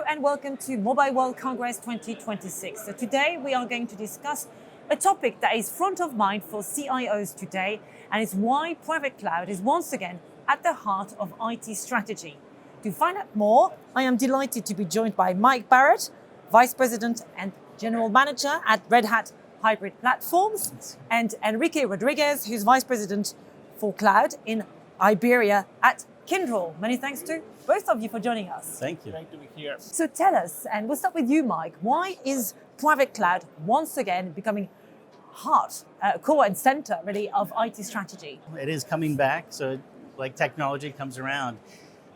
and welcome to Mobile World Congress 2026. So today we are going to discuss a topic that is front of mind for CIOs today, and it's why private cloud is once again at the heart of IT strategy. To find out more, I am delighted to be joined by Mike Barrett, Vice President and General Manager at Red Hat Hybrid Platforms, and Enrique Rodriguez, who's Vice President for Cloud in Iberia at Kyndryl. Many thanks to both of you for joining us. Thank you. Great to be here. So tell us, and we'll start with you, Mike, why is private cloud once again becoming heart, core and center really of IT strategy? It is coming back, so like technology comes around.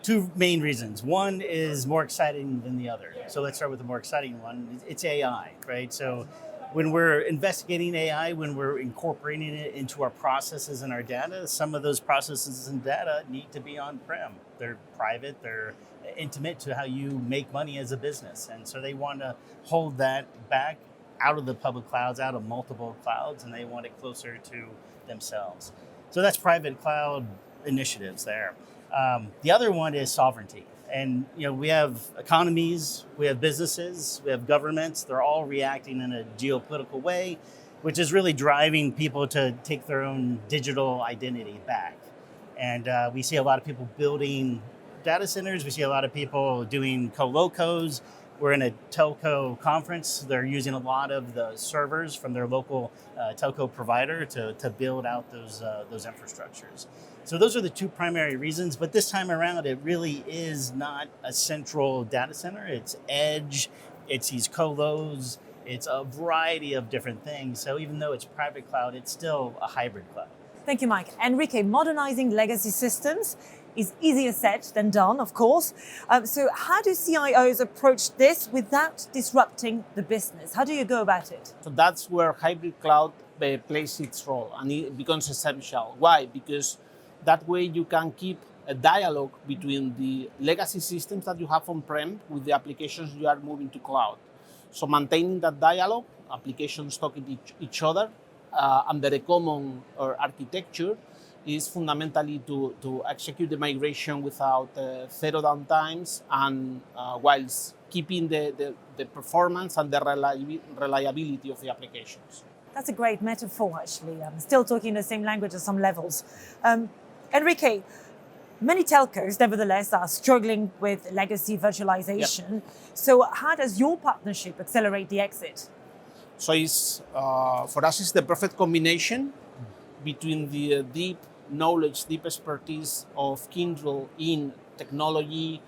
Two main reasons. One is more exciting than the other. So let's start with the more exciting one. It's AI, right? So when we're investigating AI, when we're incorporating it into our processes and our data, some of those processes and data need to be on-prem. They're private, they're intimate to how you make money as a business. And so they want to hold that back out of the public clouds, out of multiple clouds, and they want it closer to themselves. So that's private cloud initiatives there. The other one is sovereignty. And we have economies, we have businesses, we have governments. They're all reacting in a geopolitical way, which is really driving people to take their own digital identity back. And we see a lot of people building data centers. We see a lot of people doing co-locos. We're in a telco conference. They're using a lot of the servers from their local telco provider to build out those infrastructures. So those are the two primary reasons, but this time around, it really is not a central data center. It's edge, it's these colos, it's a variety of different things. So even though it's private cloud, it's still a hybrid cloud. Thank you, Mike. Enrique, modernizing legacy systems is easier said than done, of course. So how do CIOs approach this without disrupting the business? How do you go about it? So that's where hybrid cloud plays its role, and it becomes essential. Why? Because that way you can keep a dialogue between the legacy systems that you have on-prem with the applications you are moving to cloud. So maintaining that dialogue, applications talking to each other under a common architecture is fundamentally to execute the migration without zero downtimes and whilst keeping the performance and the reliability of the applications. That's a great metaphor, actually. I'm still talking the same language at some levels. Enrique, many telcos, nevertheless, are struggling with legacy virtualization. Yep. So how does your partnership accelerate the exit? So for us, it's the perfect combination between the deep knowledge, deep expertise of Kyndryl in technology,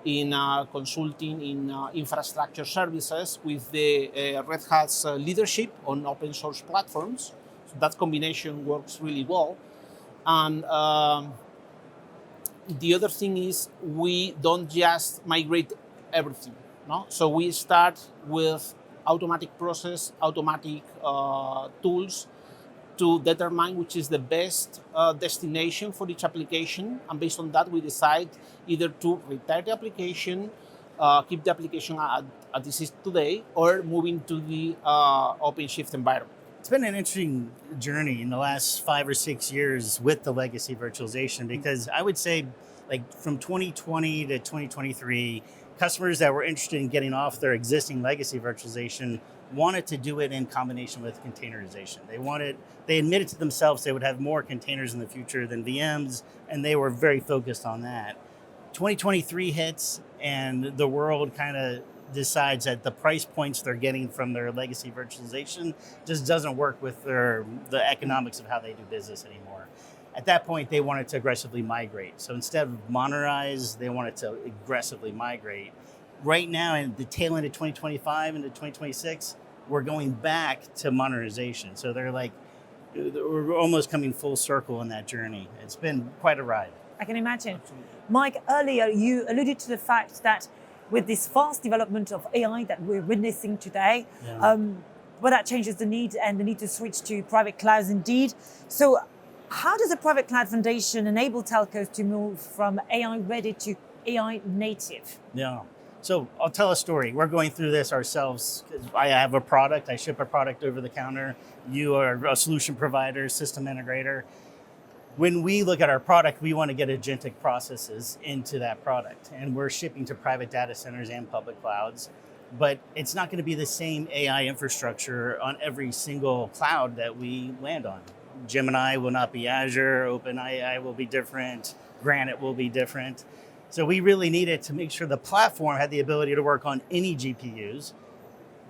in consulting, in infrastructure services with the Red Hat's leadership on open source platforms. So that combination works really well. And the other thing is we don't just migrate everything. No? So we start with automatic process, automatic tools to determine which is the best destination for each application. And based on that, we decide either to retire the application, keep the application as this is today, or move into the OpenShift environment. It's been an interesting journey in the last 5 or 6 years with the legacy virtualization, because I would say like from 2020 to 2023, customers that were interested in getting off their existing legacy virtualization wanted to do it in combination with containerization. They admitted to themselves they would have more containers in the future than VMs, and they were very focused on that. 2023 hits, and the world kind of decides that the price points they're getting from their legacy virtualization just doesn't work with the economics of how they do business anymore. At that point, they wanted to aggressively migrate. So instead of modernize, they wanted to aggressively migrate. Right now, in the tail end of 2025 into 2026, we're going back to modernization. So we're almost coming full circle in that journey. It's been quite a ride. I can imagine. Absolutely. Mike, earlier you alluded to the fact that with this fast development of AI that we're witnessing today, well, that changes the need to switch to private clouds indeed. So how does a private cloud foundation enable telcos to move from AI ready to AI native? Yeah. So I'll tell a story. We're going through this ourselves. I have a product, I ship a product over the counter. You are a solution provider, system integrator. When we look at our product, we want to get agentic processes into that product. And we're shipping to private data centers and public clouds. But it's not going to be the same AI infrastructure on every single cloud that we land on. Gemini will not be Azure, OpenAI will be different, Granite will be different. So we really needed to make sure the platform had the ability to work on any GPUs,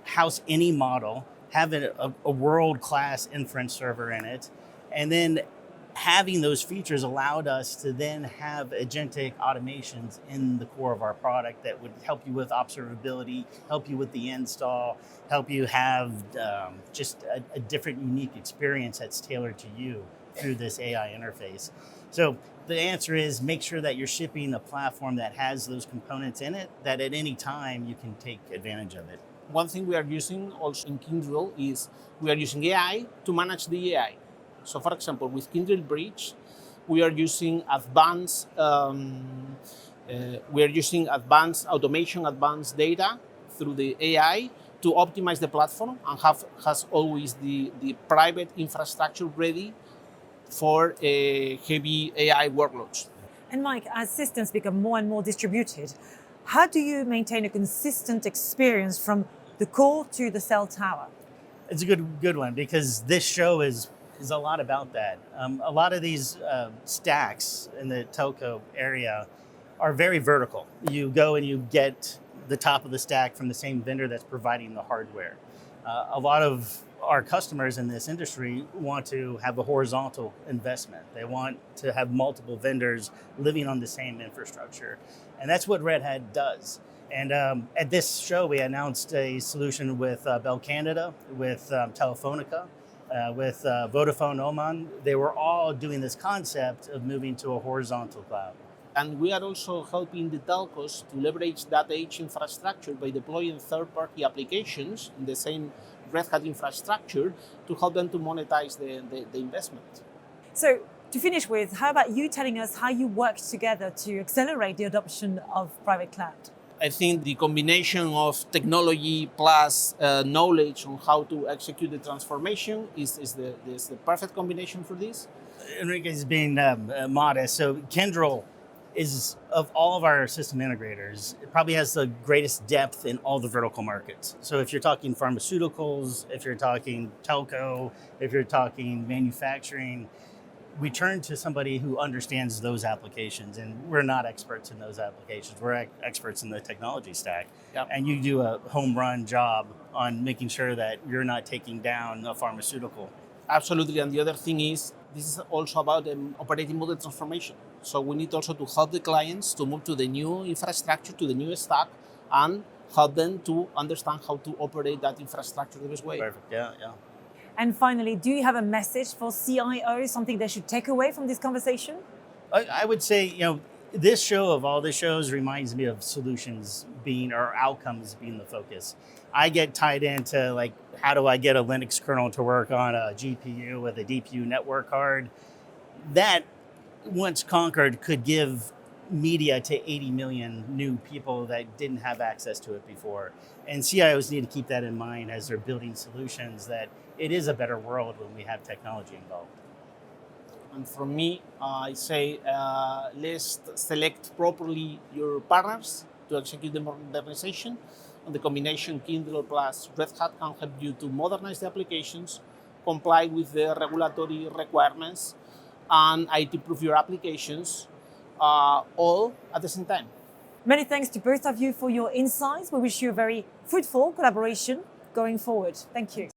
house any model, have a world-class inference server in it, and then having those features allowed us to then have agentic automations in the core of our product that would help you with observability, help you with the install, help you have just a different, unique experience that's tailored to you through this AI interface. So the answer is make sure that you're shipping a platform that has those components in it, that at any time you can take advantage of it. One thing we are using also in Kyndryl is we are using AI to manage the AI. So, for example, with Kyndryl Bridge, we are using advanced automation, advanced data through the AI to optimize the platform and has always the private infrastructure ready for heavy AI workloads. And Mike, as systems become more and more distributed, how do you maintain a consistent experience from the core to the cell tower? It's a good one because this show is a lot about that. A lot of these stacks in the telco area are very vertical. You go and you get the top of the stack from the same vendor that's providing the hardware. A lot of our customers in this industry want to have a horizontal investment. They want to have multiple vendors living on the same infrastructure. And that's what Red Hat does. And at this show, we announced a solution with Bell Canada, with Telefonica, with Vodafone Oman. They were all doing this concept of moving to a horizontal cloud. And we are also helping the telcos to leverage that edge infrastructure by deploying third-party applications in the same Red Hat infrastructure to help them to monetize the investment. So to finish with, how about you telling us how you work together to accelerate the adoption of private cloud? I think the combination of technology plus knowledge on how to execute the transformation is the perfect combination for this. Enrique is being modest. So Kyndryl is, of all of our system integrators, it probably has the greatest depth in all the vertical markets. So if you're talking pharmaceuticals, if you're talking telco, if you're talking manufacturing, we turn to somebody who understands those applications, and we're not experts in those applications. We're experts in the technology stack. Yep. And you do a home run job on making sure that you're not taking down a pharmaceutical. Absolutely, and the other thing is, this is also about operating model transformation. So we need also to help the clients to move to the new infrastructure, to the new stack, and help them to understand how to operate that infrastructure the best way. Perfect, yeah. And finally, do you have a message for CIOs, something they should take away from this conversation? I would say, this show of all the shows reminds me of solutions being, or outcomes being the focus. I get tied into like, how do I get a Linux kernel to work on a GPU with a DPU network card? That, once conquered, could give media to 80 million new people that didn't have access to it before. And CIOs need to keep that in mind as they're building solutions, that it is a better world when we have technology involved. And for me, I say, let's select properly your partners to execute the modernization. And the combination Kyndryl plus Red Hat can help you to modernize the applications, comply with the regulatory requirements, and IT-proof your applications, all at the same time. Many thanks to both of you for your insights. We wish you a very fruitful collaboration going forward. Thank you.